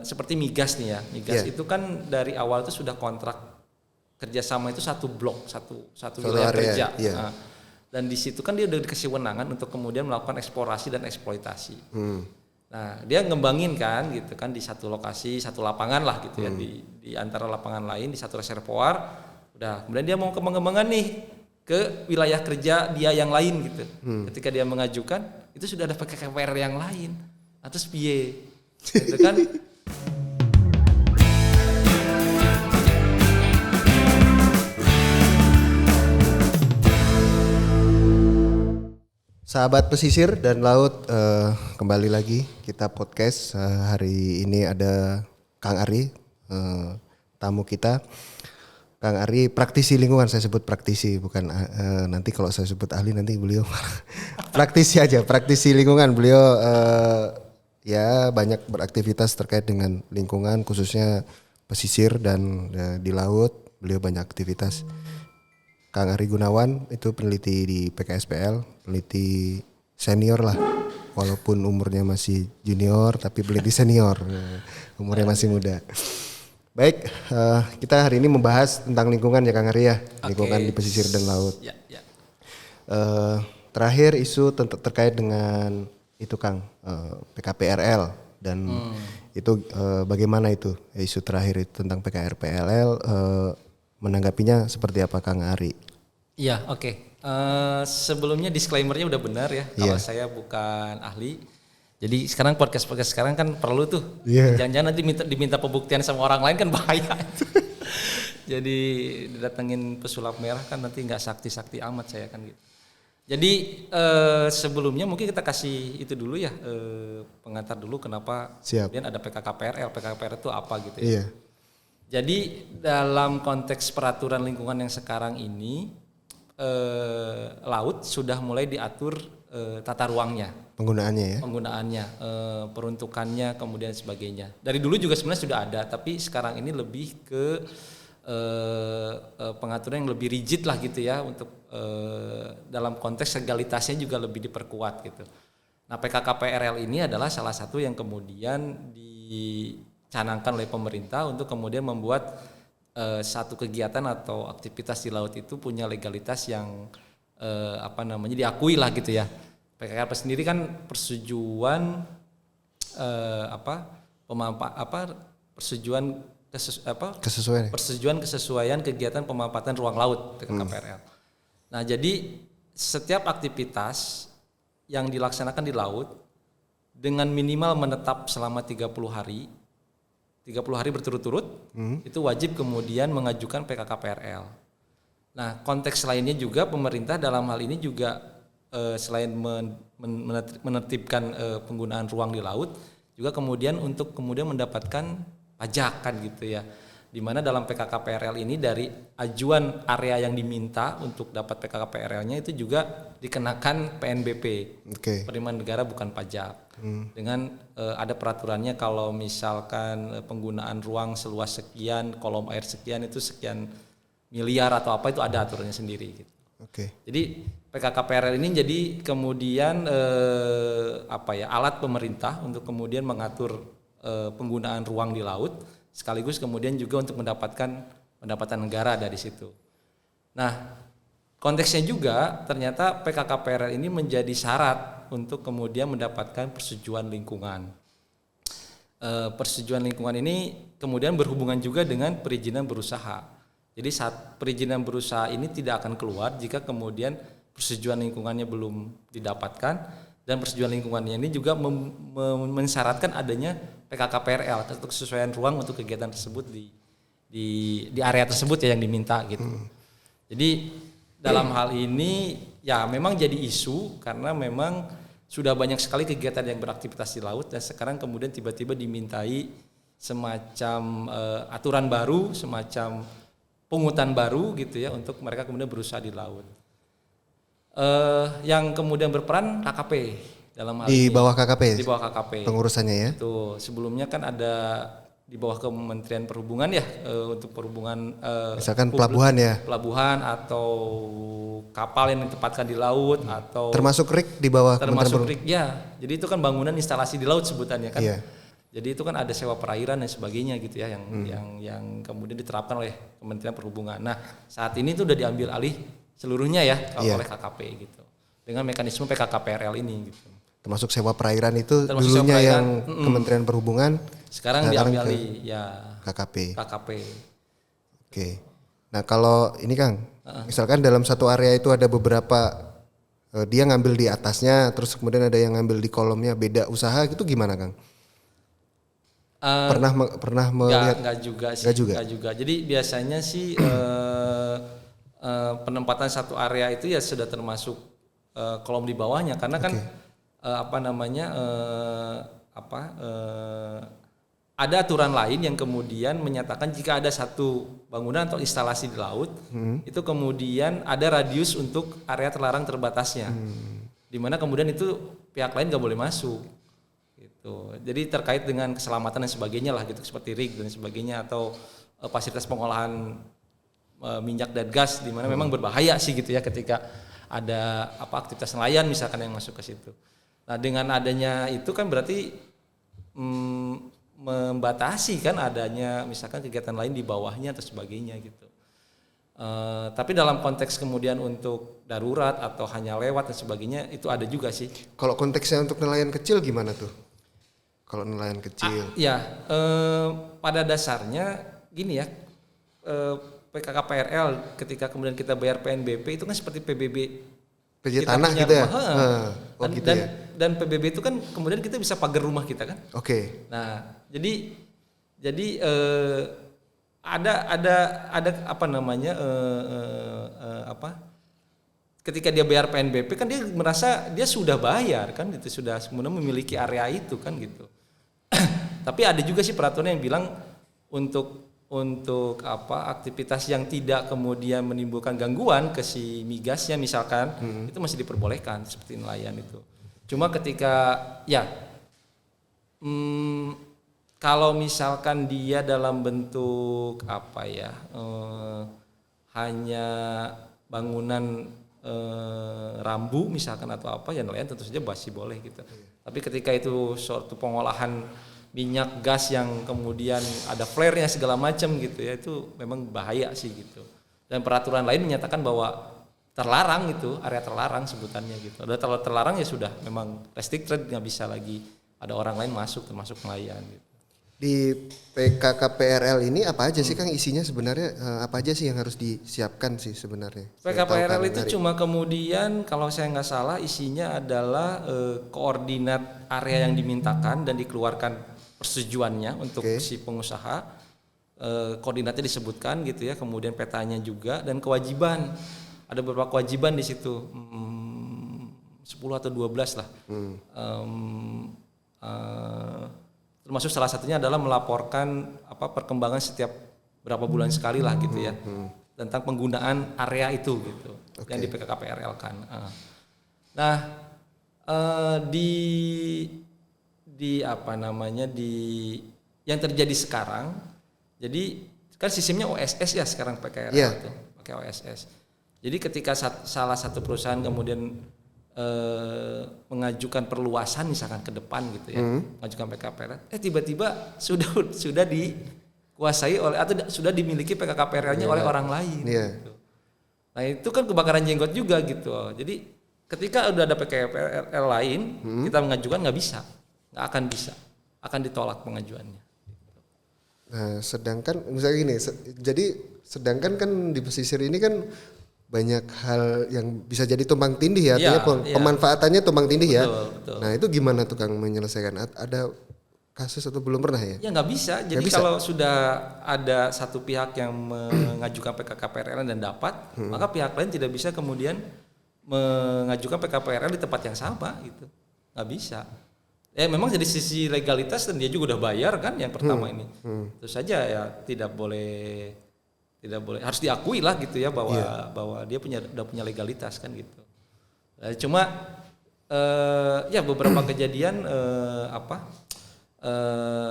seperti migas nih ya, migas itu kan dari awal itu sudah kontrak kerjasama itu satu blok, satu wilayah kerja. Nah, dan di situ kan dia udah dikasih wewenangan untuk kemudian melakukan eksplorasi dan eksploitasi. Nah, dia ngembangin kan gitu kan di satu lokasi, satu lapangan lah gitu ya, di antara lapangan lain di satu reservoir. Udah, kemudian dia mau kembang-kembangan nih ke wilayah kerja dia yang lain gitu. Ketika dia mengajukan, itu sudah ada PKKPR yang lain. Atau piye? Gitu kan. Sahabat pesisir dan laut, kembali lagi kita podcast. Hari ini ada Kang Ari, tamu kita. Kang Ari praktisi lingkungan, saya sebut praktisi, bukan nanti kalau saya sebut ahli nanti beliau praktisi aja, praktisi lingkungan. Beliau ya banyak beraktivitas terkait dengan lingkungan, khususnya pesisir dan di laut. Beliau banyak aktivitas. Kang Ari Gunawan itu peneliti di PKSPL, peneliti senior lah, walaupun umurnya masih junior tapi peneliti senior, umurnya masih muda. Baik, kita hari ini membahas tentang lingkungan ya Kang Ari ya, lingkungan di pesisir dan laut. Terakhir isu terkait dengan itu Kang, PKPRL dan itu bagaimana itu isu terakhir itu tentang PKPRL. Menanggapinya seperti apa Kang Ari? Iya, oke. Sebelumnya disclaimer-nya udah benar ya, kalau saya bukan ahli. Jadi sekarang podcast sekarang kan perlu tuh. Jangan-jangan nanti diminta pembuktian sama orang lain kan bahaya. Jadi didatengin pesulap merah kan nanti nggak sakti-sakti amat saya kan gitu. Jadi sebelumnya mungkin kita kasih itu dulu ya, pengantar dulu kenapa kemudian ada PKKPRL. PKKPRL itu apa gitu ya. Jadi dalam konteks peraturan lingkungan yang sekarang ini, laut sudah mulai diatur tata ruangnya, penggunaannya, peruntukannya, kemudian sebagainya. Dari dulu juga sebenarnya sudah ada, tapi sekarang ini lebih ke pengaturan yang lebih rigid lah gitu ya, untuk dalam konteks legalitasnya juga lebih diperkuat gitu. Nah, PKKPRL ini adalah salah satu yang kemudian dicanangkan oleh pemerintah untuk kemudian membuat satu kegiatan atau aktivitas di laut itu punya legalitas yang diakui lah gitu ya. PKKP sendiri kan persetujuan kesesuaian kegiatan pemanfaatan ruang laut PKKPRL. Nah, jadi setiap aktivitas yang dilaksanakan di laut dengan minimal menetap selama 30 hari berturut-turut, itu wajib kemudian mengajukan PKKPRL. Nah, konteks lainnya juga pemerintah dalam hal ini juga selain menertibkan penggunaan ruang di laut, juga kemudian untuk kemudian mendapatkan pajak kan gitu ya. Di mana dalam PKKPRL ini dari ajuan area yang diminta untuk dapat PKKPRL-nya itu juga dikenakan PNBP, penerimaan negara bukan pajak. Dengan ada peraturannya kalau misalkan penggunaan ruang seluas sekian, kolom air sekian itu sekian miliar atau apa, itu ada aturannya sendiri gitu. Jadi PKKPRL ini jadi kemudian alat pemerintah untuk kemudian mengatur penggunaan ruang di laut, sekaligus kemudian juga untuk mendapatkan pendapatan negara dari situ. Nah, konteksnya juga ternyata PKKPRL ini menjadi syarat untuk kemudian mendapatkan persetujuan lingkungan. Persetujuan lingkungan ini kemudian berhubungan juga dengan perizinan berusaha. Jadi saat perizinan berusaha ini tidak akan keluar jika kemudian persetujuan lingkungannya belum didapatkan, dan persetujuan lingkungannya ini juga mensyaratkan adanya PKKPRL atau kesesuaian ruang untuk kegiatan tersebut di area tersebut ya yang diminta gitu. Jadi dalam hal ini ya memang jadi isu karena memang sudah banyak sekali kegiatan yang beraktivitas di laut, dan sekarang kemudian tiba-tiba dimintai semacam aturan baru, semacam pungutan baru gitu ya untuk mereka kemudian berusaha di laut. Yang kemudian berperan KKP dalam hal di ini. bawah KKP. Di bawah KKP. Pengurusannya ya. Itu sebelumnya kan ada di bawah Kementerian Perhubungan ya, untuk perhubungan misalkan pelabuhan ya. Pelabuhan atau kapal yang ditempatkan di laut atau termasuk RIK di bawah termasuk RIK ya. Jadi itu kan bangunan instalasi di laut sebutannya kan. Jadi itu kan ada sewa perairan dan sebagainya gitu ya yang kemudian diterapkan oleh Kementerian Perhubungan. Nah, saat ini itu udah diambil alih seluruhnya ya oleh KKP gitu. Dengan mekanisme PKKPRL ini gitu. Termasuk sewa perairan itu Termasuk dulunya sewa yang Kementerian Perhubungan, sekarang diambil alih ya KKP. Oke. Nah, kalau ini Kang, misalkan dalam satu area itu ada beberapa dia ngambil di atasnya, terus kemudian ada yang ngambil di kolomnya, beda usaha gitu gimana Kang? Pernah melihat? Enggak juga. Jadi biasanya sih penempatan satu area itu ya sudah termasuk kolom di bawahnya karena kan ada aturan lain yang kemudian menyatakan jika ada satu bangunan atau instalasi di laut itu kemudian ada radius untuk area terlarang terbatasnya, di mana kemudian itu pihak lain nggak boleh masuk. Gitu. Jadi terkait dengan keselamatan dan sebagainya lah gitu seperti rig dan sebagainya atau fasilitas pengolahan minyak dan gas di mana memang berbahaya sih gitu ya ketika ada aktivitas nelayan misalkan yang masuk ke situ. Nah, dengan adanya itu kan berarti membatasi kan adanya misalkan kegiatan lain di bawahnya atau sebagainya gitu. Tapi dalam konteks kemudian untuk darurat atau hanya lewat dan sebagainya itu ada juga sih. Kalau konteksnya untuk nelayan kecil gimana tuh? Kalau nelayan kecil? Pada dasarnya gini ya, PKKPRL ketika kemudian kita bayar PNBP itu kan seperti PBB. PJ tanah gitu ya? Dan PBB itu kan kemudian kita bisa pagar rumah kita kan? Oke. Nah, jadi ada ketika dia bayar PNBP kan dia merasa dia sudah bayar kan gitu, sudah kemudian memiliki area itu kan gitu. Tapi ada juga sih peraturan yang bilang untuk aktivitas yang tidak kemudian menimbulkan gangguan ke si migasnya misalkan itu masih diperbolehkan seperti nelayan itu. Cuma ketika kalau misalkan dia dalam bentuk hanya bangunan rambu misalkan atau ya nelayan tentu saja masih boleh gitu. Tapi ketika itu suatu pengolahan minyak gas yang kemudian ada flare-nya segala macam gitu ya, itu memang bahaya sih gitu. Dan peraturan lain menyatakan bahwa terlarang itu, area terlarang sebutannya gitu. Udah terlarang ya sudah memang restricted, nggak bisa lagi ada orang lain masuk termasuk nelayan gitu. Di PKKPRL ini apa aja sih Kang isinya sebenarnya, apa aja sih yang harus disiapkan sih sebenarnya? PKKPRL itu cuma kemudian kalau saya nggak salah isinya adalah koordinat area yang dimintakan dan dikeluarkan persetujuannya untuk si pengusaha, koordinatnya disebutkan gitu ya, kemudian petanya juga dan kewajiban, ada beberapa kewajiban di situ, 10 atau 12 lah. Termasuk salah satunya adalah melaporkan perkembangan setiap berapa bulan sekali lah gitu ya, tentang penggunaan area itu gitu, yang di PKKPRL kan. Nah, di yang terjadi sekarang, jadi kan sistemnya OSS ya sekarang PKRL itu, pakai OSS. Jadi ketika salah satu perusahaan kemudian mengajukan perluasan misalkan ke depan gitu ya, mengajukan PKKPRL, tiba-tiba sudah dikuasai oleh atau sudah dimiliki PKKPRL-nya oleh orang lain. Gitu. Nah itu kan kebakaran jenggot juga gitu. Jadi ketika udah ada PKKPRL lain, kita mengajukan nggak akan bisa, akan ditolak pengajuannya. Nah, sedangkan misalnya gini, sedangkan kan di pesisir ini kan banyak hal yang bisa jadi tumpang tindih ya, artinya pemanfaatannya tumpang tindih ya. Betul. Nah itu gimana tuh Kang menyelesaikan? Ada kasus atau belum pernah ya? Ya nggak bisa. Jadi kalau sudah ada satu pihak yang mengajukan PKKPRL dan dapat, maka pihak lain tidak bisa kemudian mengajukan PKKPRL di tempat yang sama gitu. Nggak bisa. Memang dari sisi legalitas dan dia juga udah bayar kan yang pertama ini. Terus saja ya tidak boleh harus diakui lah gitu ya bahwa dia udah punya legalitas kan gitu. Cuma beberapa kejadian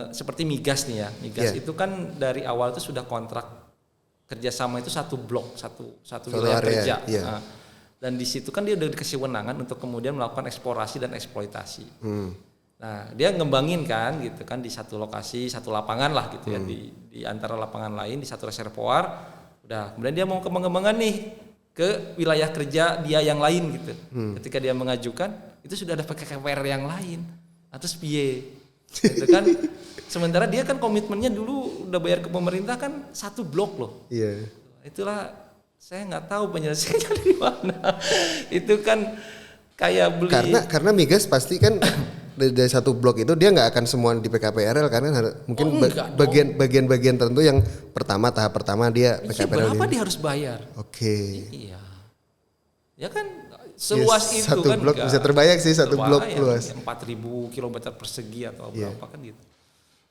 seperti migas nih ya, itu kan dari awal itu sudah kontrak kerjasama itu satu blok, satu wilayah kerja. Dan di situ kan dia udah dikasih wewenangan untuk kemudian melakukan eksplorasi dan eksploitasi. Nah, dia ngembangin kan gitu kan di satu lokasi, satu lapangan lah gitu ya di antara lapangan lain di satu reservoir. Udah, kemudian dia mau kembang-kembangan nih ke wilayah kerja dia yang lain gitu. Ketika dia mengajukan, itu sudah ada PKPR yang lain. Terus piye? Gitu kan. Sementara dia kan komitmennya dulu udah bayar ke pemerintah kan 1 blok loh. Iya. Itulah saya nggak tahu penyelesaiannya di mana. Itu kan kayak beli. Karena migas pasti kan dari 1 blok itu dia nggak akan semua di PKPRL karena mungkin bagian-bagian tertentu yang tahap pertama dia PKPRL. Berapa dia harus bayar? Oke. Iya. Ya kan seluas itu satu kan. Blok bisa terbayang sih satu blok luas. 4.000 kilometer persegi atau berapa kan gitu.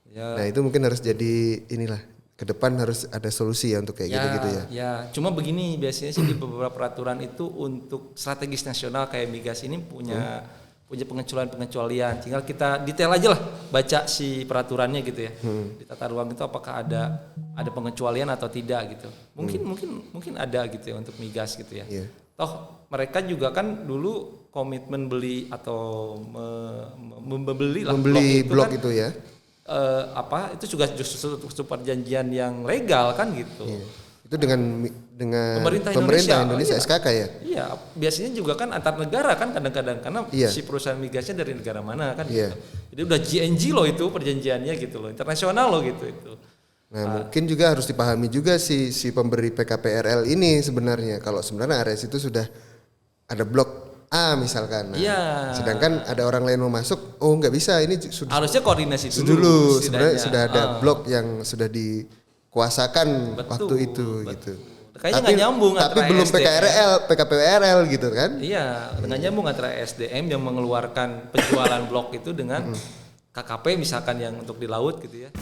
Ya. Nah itu mungkin harus jadi inilah ke depan harus ada solusi ya untuk kayak gitu-gitu ya. Ya, cuma begini biasanya sih di beberapa peraturan itu untuk strategis nasional kayak migas ini punya pengecualian. Tinggal kita detail aja lah baca si peraturannya gitu ya. Di tata ruang itu apakah ada pengecualian atau tidak gitu. Mungkin ada gitu ya untuk migas gitu ya. Yeah. Toh mereka juga kan dulu komitmen beli atau membeli blok kan, itu ya. Itu juga justru perjanjian yang legal kan gitu. Yeah. Itu dengan pemerintah Indonesia iya. SKK ya. Iya, biasanya juga kan antar negara kan kadang-kadang karena si perusahaan migasnya dari negara mana kan gitu. Jadi udah GNG loh itu perjanjiannya gitu loh, internasional loh gitu itu. Nah, mungkin juga harus dipahami juga si pemberi PKPRL ini sebenarnya kalau sebenarnya Ares itu sudah ada blok A misalkan. Nah, sedangkan ada orang lain mau masuk, nggak bisa ini harusnya koordinasi dulu. Sebenarnya sudah ada blok yang sudah dikuasakan waktu itu gitu. Kayaknya nggak nyambung tapi belum PKPRL gitu kan? Iya, nggak nyambung antara SDM yang mengeluarkan penjualan blok itu dengan KKP misalkan yang untuk di laut gitu ya.